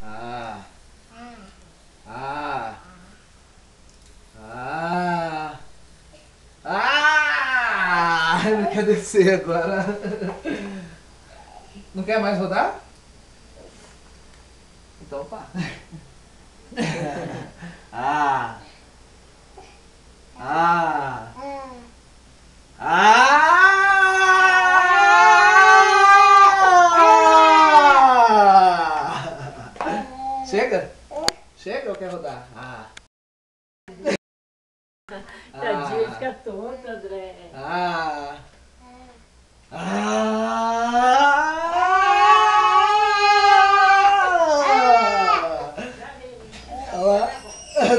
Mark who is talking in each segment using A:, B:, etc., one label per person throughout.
A: Ah. Ah. Ah. Ah. Não quer descer agora. Não quer mais rodar? Então tá. Ah. Ah. Ah! Chega? Chega ou quer rodar? Ah.
B: Tadinho, fica tonto, André.
A: Ah. Ah! Olha lá.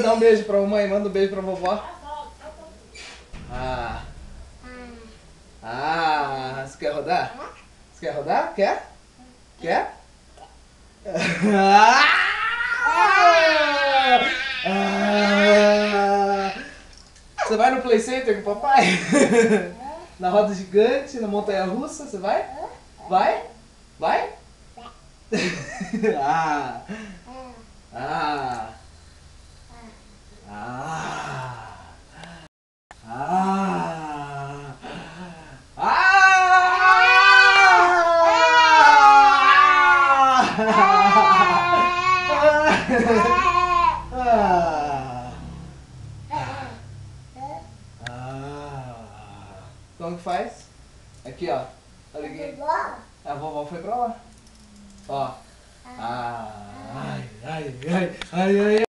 A: Dá um beijo pra mamãe, manda um beijo pra vovó. Ah. Ah, você quer rodar? Você quer rodar? Quer? Quer? Ah! Ah! Você vai no Play Center com o papai? Na roda gigante, na montanha russa, você vai? Vai? Vai? Ah! Ah! Ah! Ah! Como que faz? Aqui, ó. Olha aqui. A vovó foi pra lá. Ó. Ai, ai, ai, ai, ai.